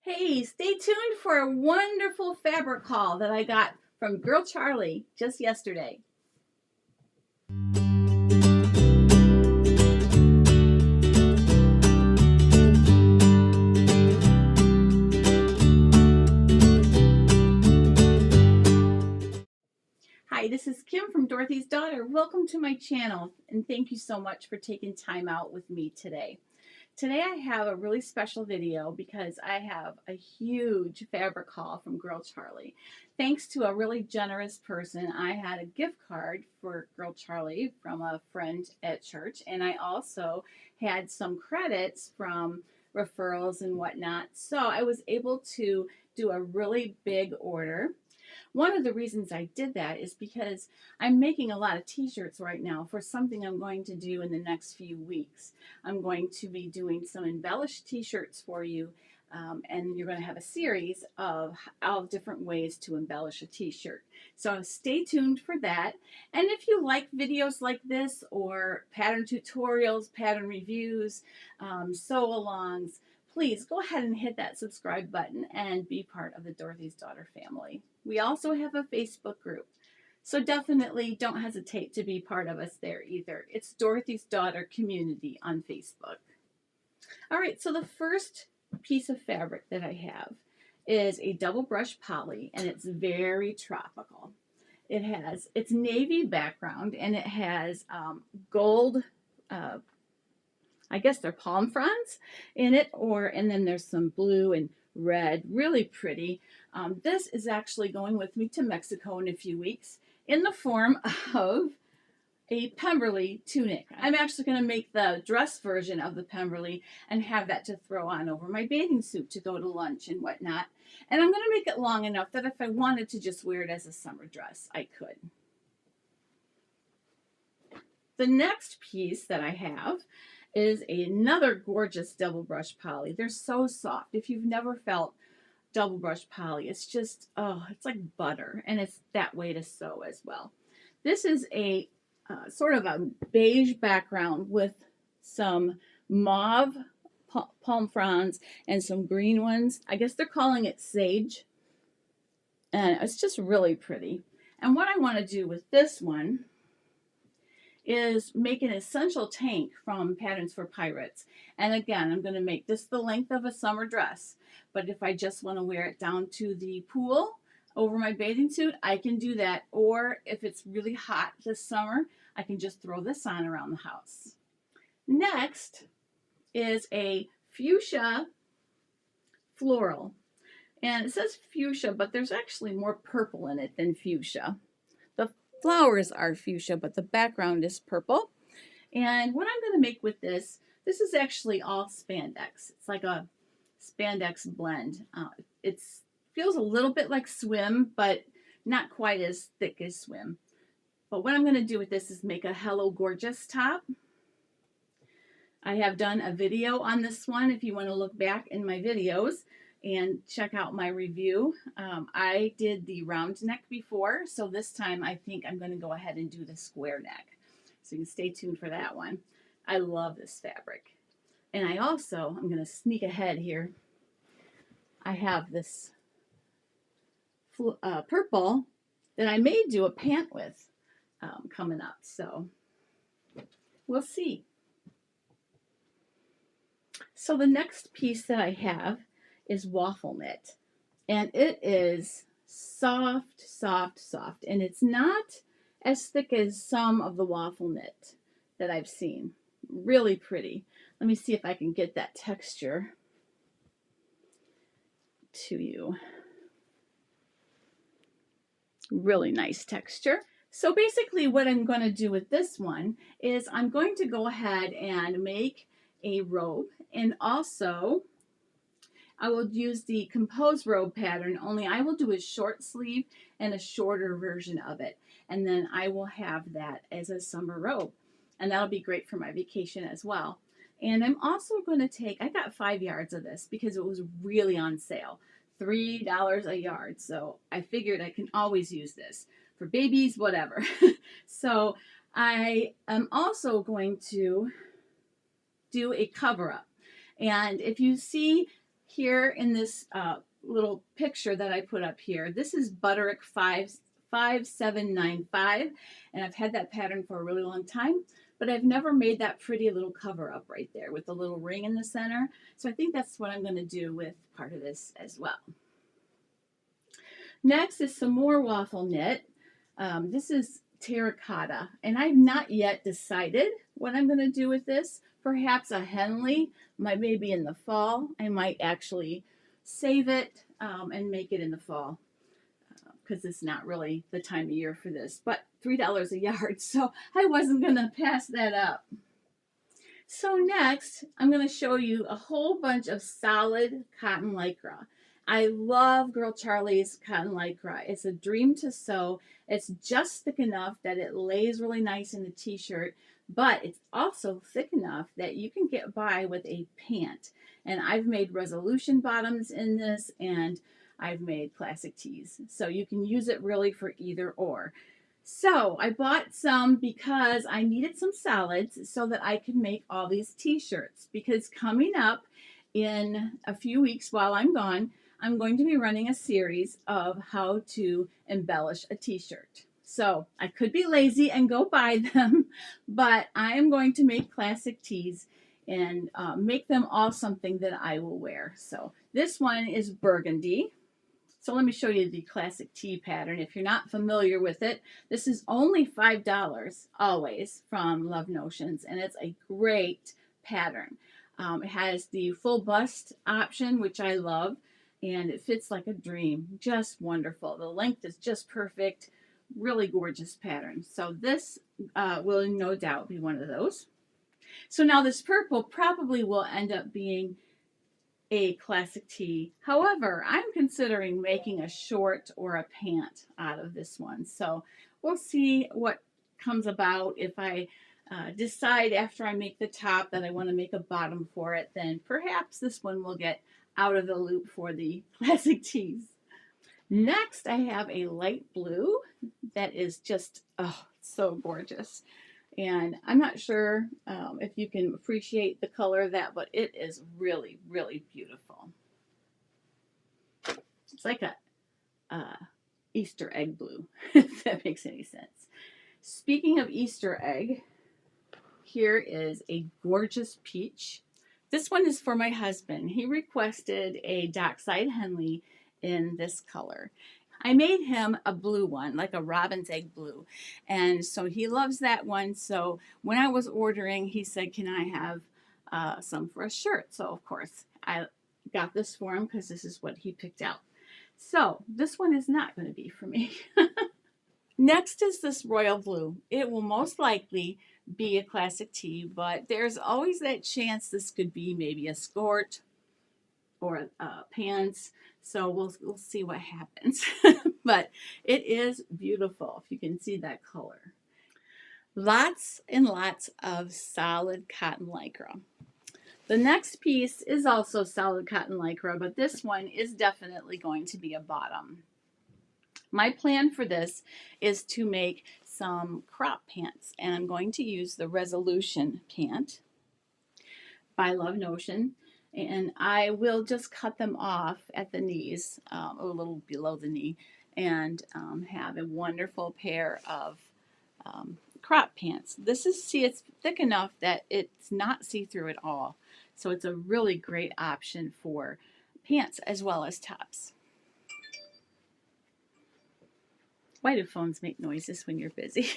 Hey, stay tuned for a wonderful fabric haul that I got from Girl Charlee just yesterday. Hi, this is Kim from Dorothy's Daughter. Welcome to my channel, and thank you so much for taking time out with me today. Today I have a really special video because I have a huge fabric haul from Girl Charlee. Thanks to a really generous person, I had a gift card for Girl Charlee from a friend at church, and I also had some credits from referrals and whatnot. So I was able to do a really big order. One of the reasons I did that is because I'm making a lot of t-shirts right now for something I'm going to do in the next few weeks. I'm going to be doing some embellished t-shirts for you, and you're going to have a series of different ways to embellish a t-shirt. So stay tuned for that. And if you like videos like this or pattern tutorials, pattern reviews, sew-alongs, please go ahead and hit that subscribe button and be part of the Dorothy's Daughter family. We also have a Facebook group, so definitely don't hesitate to be part of us there either. It's Dorothy's Daughter Community on Facebook. All right, so the first piece of fabric that I have is a double brush poly, and it's very tropical. It's navy background, and it has gold, I guess they're palm fronds in it, and then there's some blue and red, really pretty. This is actually going with me to Mexico in a few weeks in the form of a Pemberley tunic. I'm actually going to make the dress version of the Pemberley and have that to throw on over my bathing suit to go to lunch and whatnot. And I'm going to make it long enough that if I wanted to just wear it as a summer dress, I could. The next piece that I have is another gorgeous double brush poly. They're so soft. If you've never felt double brush poly, it's just, oh, it's like butter, and it's that way to sew as well. This is a sort of a beige background with some mauve palm fronds and some green ones. I guess they're calling it sage, and it's just really pretty. And what I want to do with this one is make an essential tank from Patterns for Pirates. And again, I'm going to make this the length of a summer dress, but if I just want to wear it down to the pool over my bathing suit, I can do that. Or if it's really hot this summer, I can just throw this on around the house. Next is a fuchsia floral. And it says fuchsia, but there's actually more purple in it than fuchsia. The flowers are fuchsia, but the background is purple. And what I'm going to make with this is actually all spandex. It's like a spandex blend. It feels a little bit like swim, but not quite as thick as swim. But what I'm going to do with this is make a Hello Gorgeous top. I have done a video on this one if you want to look back in my videos and check out my review. I did the round neck before, so this time I think I'm going to go ahead and do the square neck. So you can stay tuned for that one. I love this fabric. And I'm going to sneak ahead here. I have this purple that I may do a pant with coming up, so we'll see. So the next piece that I have is waffle knit, and it is soft, soft, soft, and it's not as thick as some of the waffle knit that I've seen. Really pretty. Let me see if I can get that texture to you. Really nice texture. So basically what I'm going to do with this one is I'm going to go ahead and make a robe, and also I will use the Compose robe pattern, only I will do a short sleeve and a shorter version of it, and then I will have that as a summer robe, and that'll be great for my vacation as well. And I'm also going to take, I got 5 yards of this because it was really on sale, $3 a yard, so I figured I can always use this for babies, whatever. So I am also going to do a cover up, and if you see here in this little picture that I put up here. This is Butterick 5795, and I've had that pattern for a really long time, but I've never made that pretty little cover up right there with the little ring in the center. So I think that's what I'm going to do with part of this as well. Next is some more waffle knit. This is terracotta, and I've not yet decided what I'm going to do with this. Perhaps a Henley, maybe in the fall. I might actually save it and make it in the fall because it's not really the time of year for this. But $3 a yard, so I wasn't going to pass that up. So next, I'm going to show you a whole bunch of solid cotton lycra. I love Girl Charlie's cotton lycra. It's a dream to sew. It's just thick enough that it lays really nice in the t-shirt, but it's also thick enough that you can get by with a pant. And I've made resolution bottoms in this, and I've made classic tees. So you can use it really for either or. So I bought some because I needed some solids so that I could make all these t-shirts, because coming up in a few weeks while I'm gone, I'm going to be running a series of how to embellish a t-shirt. So I could be lazy and go buy them, but I am going to make classic tees and make them all something that I will wear. So this one is burgundy. So let me show you the classic tee pattern. If you're not familiar with it, this is only $5 always from Love Notions, and it's a great pattern. It has the full bust option, which I love, and it fits like a dream. Just wonderful. The length is just perfect. Really gorgeous pattern. So this will no doubt be one of those. So now this purple probably will end up being a classic tee. However, I'm considering making a short or a pant out of this one. So we'll see what comes about. If I decide after I make the top that I want to make a bottom for it, then perhaps this one will get out of the loop for the classic tees. Next, I have a light blue that is just, oh, so gorgeous. And I'm not sure if you can appreciate the color of that, but it is really, really beautiful. It's like a Easter egg blue, if that makes any sense. Speaking of Easter egg, here is a gorgeous peach. This one is for my husband. He requested a dockside Henley in this color. I made him a blue one, like a robin's egg blue. And so he loves that one. So when I was ordering, he said, can I have some for a shirt? So of course I got this for him because this is what he picked out. So this one is not going to be for me. Next is this royal blue. It will most likely be a classic tee, but there's always that chance this could be maybe a skirt or pants. So we'll see what happens. But it is beautiful, if you can see that color. Lots and lots of solid cotton lycra. The next piece is also solid cotton lycra, but this one is definitely going to be a bottom. My plan for this is to make some crop pants, and I'm going to use the Resolution pant by Love Notion. And I will just cut them off at the knees, a little below the knee, and have a wonderful pair of crop pants. This is, see, it's thick enough that it's not see-through at all. So it's a really great option for pants as well as tops. Why do phones make noises when you're busy?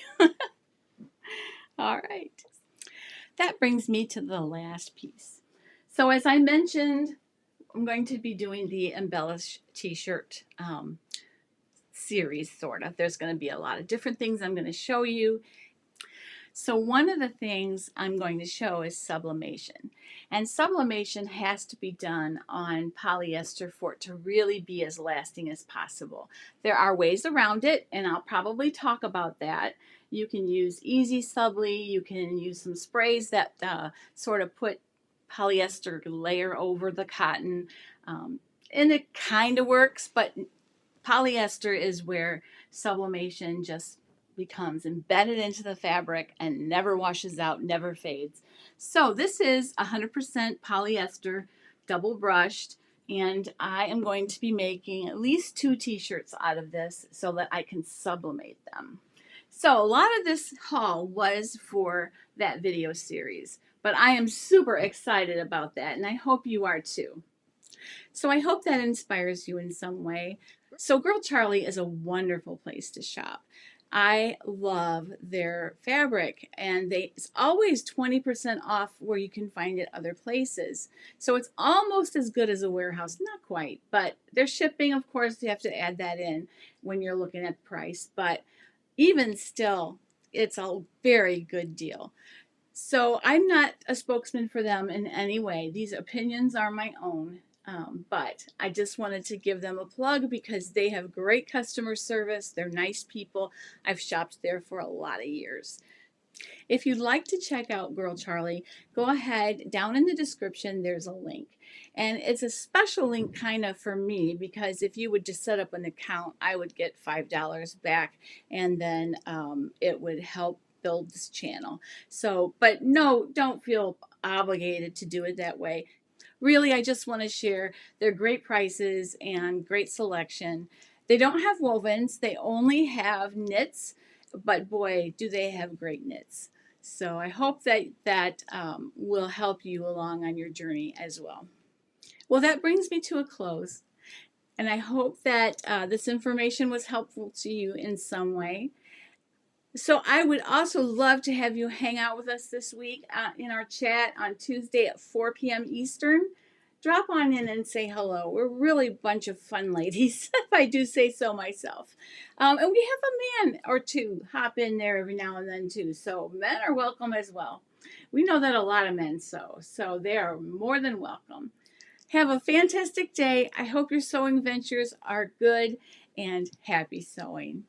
All right. That brings me to the last piece. So as I mentioned, I'm going to be doing the embellish t-shirt series, sort of. There's going to be a lot of different things I'm going to show you. So one of the things I'm going to show is sublimation. And sublimation has to be done on polyester for it to really be as lasting as possible. There are ways around it, and I'll probably talk about that. You can use easy subli, you can use some sprays that sort of put polyester layer over the cotton, and it kind of works, but polyester is where sublimation just becomes embedded into the fabric and never washes out, never fades. So this is 100% polyester, double brushed, and I am going to be making at least 2 t-shirts out of this so that I can sublimate them. So a lot of this haul was for that video series, but I am super excited about that, and I hope you are too. So I hope that inspires you in some way. So Girl Charlee is a wonderful place to shop. I love their fabric, and it's always 20% off where you can find it other places. So it's almost as good as a warehouse, not quite, but their shipping, of course, you have to add that in when you're looking at price, but even still, it's a very good deal. So I'm not a spokesman for them in any way. These opinions are my own. But I just wanted to give them a plug because they have great customer service. They're nice people. I've shopped there for a lot of years. If you'd like to check out Girl Charlee, go ahead. Down in the description, there's a link. And it's a special link kind of for me because if you would just set up an account, I would get $5 back, and then it would help build this channel. So, but no, don't feel obligated to do it that way. Really, I just want to share their great prices and great selection. They don't have wovens. They only have knits, but boy, do they have great knits. So I hope that will help you along on your journey as well. Well, that brings me to a close, and I hope that this information was helpful to you in some way. So I would also love to have you hang out with us this week in our chat on Tuesday at 4 p.m. Eastern. Drop on in and say hello. We're really a bunch of fun ladies, if I do say so myself. And we have a man or two hop in there every now and then too. So men are welcome as well. We know that a lot of men sew, so they are more than welcome. Have a fantastic day. I hope your sewing ventures are good, and happy sewing.